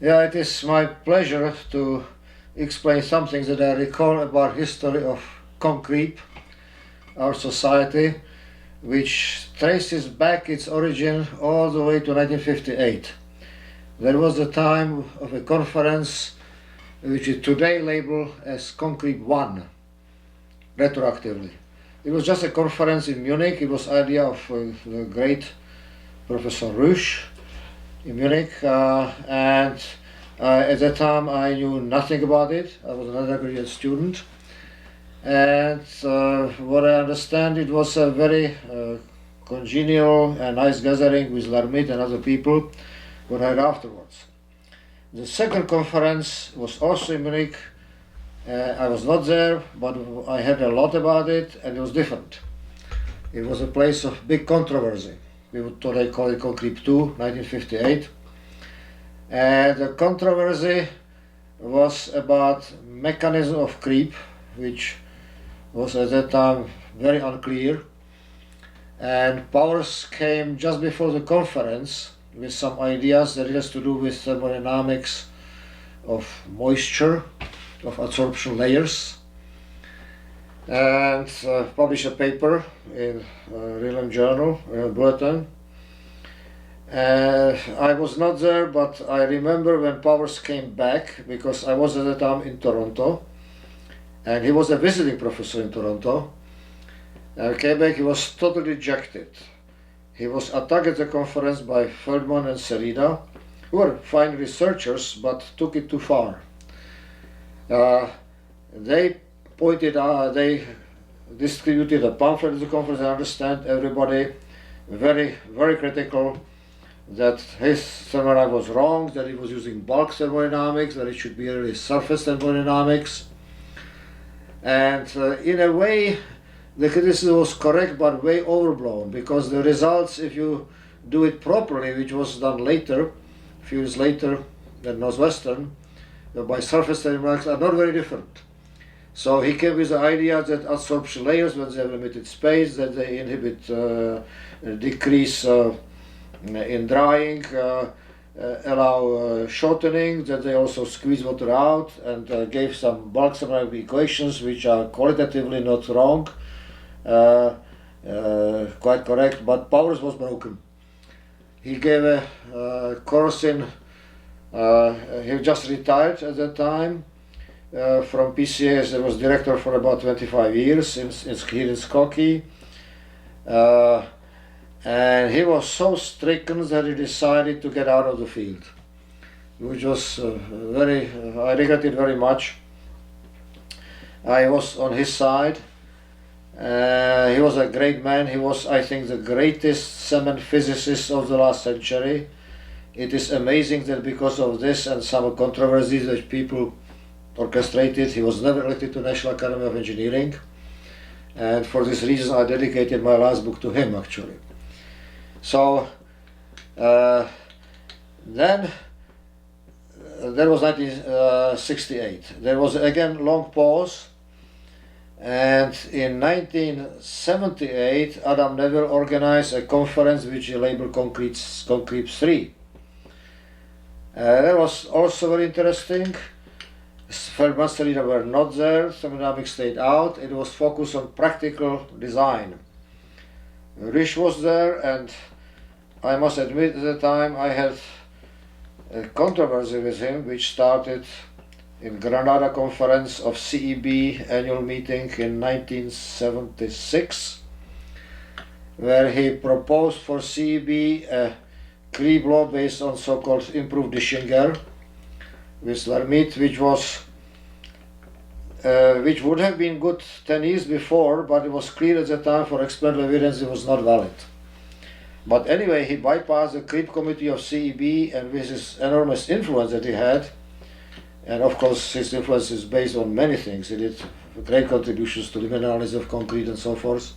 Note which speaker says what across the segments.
Speaker 1: Yeah, it is my pleasure to explain something that I recall about history of Concreep, our society, which traces back its origin all the way to 1958. There was a time of a conference which is today labeled as Concreep 1, retroactively. It was just a conference in Munich. It was idea of the great Professor Rüsch in Munich, and at that time I knew nothing about it. I was an undergraduate student, and what I understand, it was a very congenial and nice gathering with Larmit and other people what I heard afterwards. The second conference was also in Munich. I was not there, but I heard a lot about it, and it was different. It was a place of big controversy. We would today call it Concreep 2, 1958. And the controversy was about mechanism of creep, which was at that time very unclear. And Powers came just before the conference with some ideas that has to do with thermodynamics of moisture, of adsorption layers, and published a paper in Real Journal, Bulletin. I was not there, but I remember when Powers came back, because I was at the time in Toronto, and he was a visiting professor in Toronto. Came back, he was totally rejected. He was attacked at the conference by Feldman and Serida, who were fine researchers, but took it too far. They pointed out, they distributed a pamphlet at the conference. I understand everybody very, very critical that his thermodynamics was wrong, that he was using bulk thermodynamics, that it should be really surface thermodynamics. And in a way, the criticism was correct, but way overblown, because the results, if you do it properly, which was done later, a few years later than Northwestern, by surface thermodynamics, are not very different. So he came with the idea that adsorption layers, when they have limited space, that they inhibit, decrease in drying, allow shortening, that they also squeeze water out, and gave some bulk thermodynamic equations which are qualitatively not wrong, quite correct, but Powers was broken. He gave a course in, he just retired at that time from PCA. He was director for about 25 years here in Skokie. And he was so stricken that he decided to get out of the field, which was I regret it very much. I was on his side. He was a great man. He was, I think, the greatest cement physicist of the last century. It is amazing that because of this and some controversies that people orchestrated, he was never elected to National Academy of Engineering. And for this reason, I dedicated my last book to him, actually. So then there was 1968. There was again long pause, and in 1978 Adam Neville organized a conference which he labeled Concreep 3. That was also very interesting. Feldman and Serida were not there, thermodynamics stayed out. It was focused on practical design. Rüsch was there, and I must admit at the time I had a controversy with him, which started in Granada conference of CEB annual meeting in 1976, where he proposed for CEB a creep law based on so-called improved Dischinger with Larmit, which would have been good 10 years before, but it was clear at the time for experimental evidence it was not valid. But anyway, he bypassed the creep committee of CEB, and with his enormous influence that he had, and of course his influence is based on many things. He did great contributions to the mineralism of concrete and so forth.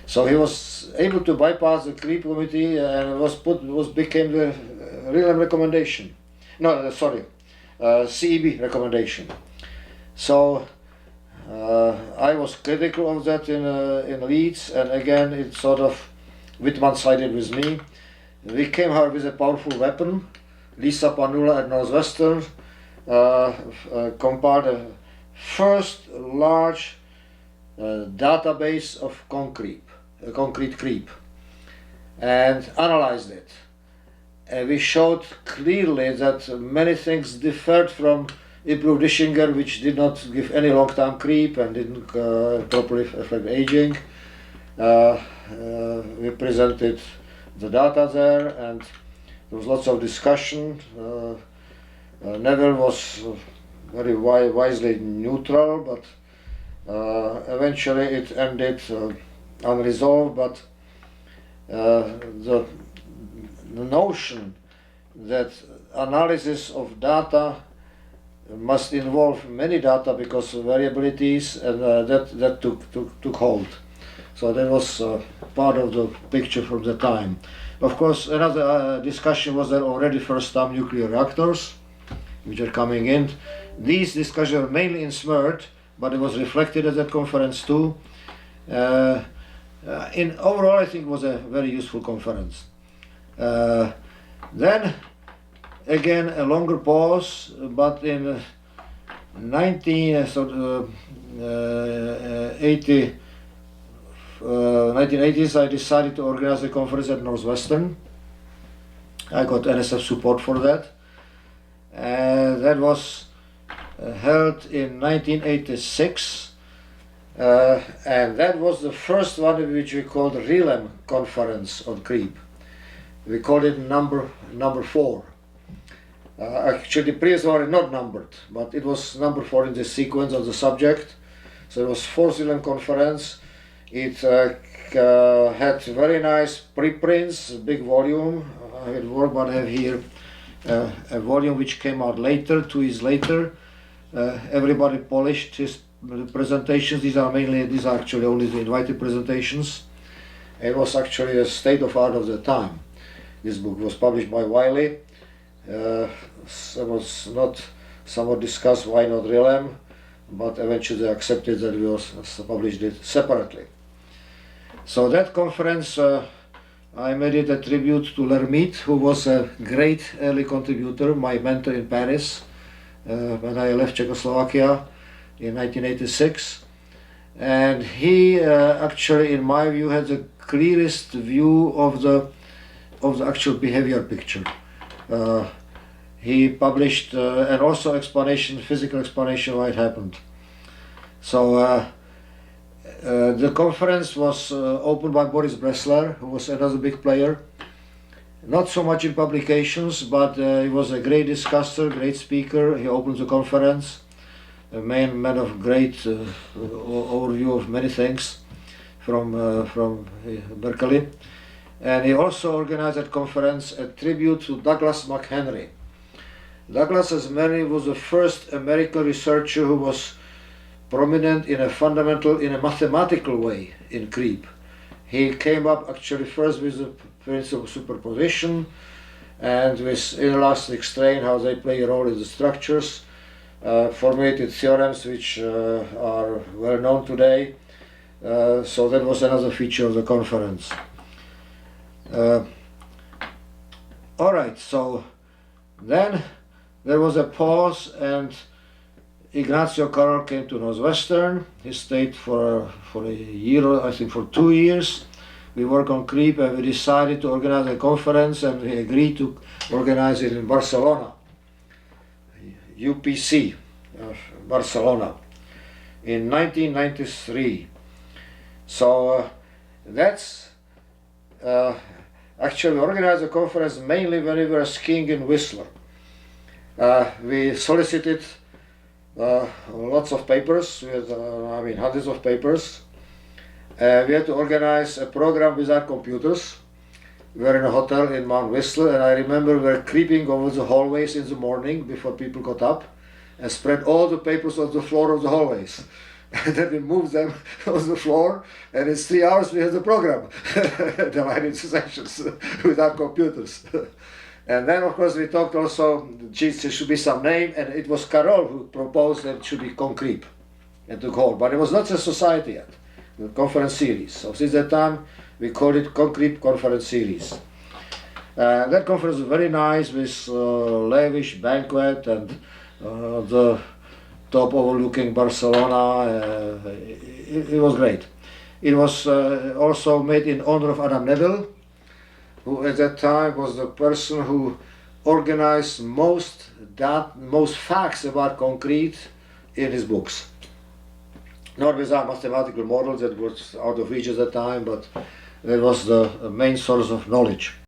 Speaker 1: So he was able to bypass the creep committee, and became the real recommendation. No, sorry, CEB recommendation. So I was critical of that in Leeds, and again it sort of Wittmann sided with me. We came here with a powerful weapon. Lisa Panula at Northwestern compiled the first large database of concrete creep and analyzed it. And we showed clearly that many things differed from improved Ischinger, which did not give any long-term creep and didn't properly affect aging. We presented the data there, and there was lots of discussion. Neville was very wisely neutral, but eventually it ended unresolved. But the notion that analysis of data must involve many data because of variabilities, and that took hold. So that was part of the picture from the time. Of course, another discussion was that already first-time nuclear reactors, which are coming in. These discussions were mainly in SMERT, but it was reflected at that conference too. In overall, I think it was a very useful conference. Then again a longer pause, but in 1980s I decided to organize a conference at Northwestern. I got NSF support for that. That was held in 1986, and that was the first one which we called RELEM Conference on Creep. We called it number 4. Actually, the previous one was not numbered, but it was number 4 in the sequence of the subject. So it was 4th RELEM conference. It had very nice preprints, big volume. I have here a volume which came out later, 2 years later. Everybody polished his presentations. These are actually only the invited presentations. It was actually a state of art of the time. This book was published by Wiley. It was not somewhat discussed why not RELEM, but eventually they accepted that we also published it separately. So that conference, I made it a tribute to Lermite, who was a great early contributor, my mentor in Paris, when I left Czechoslovakia in 1986. And he actually, in my view, had the clearest view of the actual behavior picture. He published and also physical explanation why it happened. So the conference was opened by Boris Bressler, who was another big player. Not so much in publications, but he was a great discusser, great speaker. He opened the conference, a man of great overview of many things from Berkeley. And he also organized at conference a tribute to Douglas McHenry. Douglas, as many, was the first American researcher who was prominent in a mathematical way in creep. He came up actually first with the principle of superposition and with inelastic strain, how they play a role in the structures, formulated theorems which are well known today. So that was another feature of the conference. All right, so then there was a pause, and Ignacio Carroll came to Northwestern. He stayed for a year, I think for 2 years. We worked on creep, and we decided to organize a conference, and we agreed to organize it in Barcelona, UPC, Barcelona, in 1993. So that's actually we organized a conference mainly when we were skiing in Whistler. We solicited lots of papers. We had, hundreds of papers. We had to organize a program without computers. We were in a hotel in Mount Whistler, and I remember we were creeping over the hallways in the morning before people got up and spread all the papers on the floor of the hallways. And then we moved them on the floor, and in 3 hours we had the program, divided into sessions without computers. And then, of course, we talked also, there should be some name, and it was Carroll who proposed that it should be Concreep and took hold. But it was not a society yet, the conference series. So since that time, we called it Concreep Conference Series. That conference was very nice with lavish banquet and the top overlooking Barcelona. It was great. It was also made in honor of Adam Neville, who at that time was the person who organized most facts about concrete in his books. Not without mathematical models that was out of reach at that time, but that was the main source of knowledge.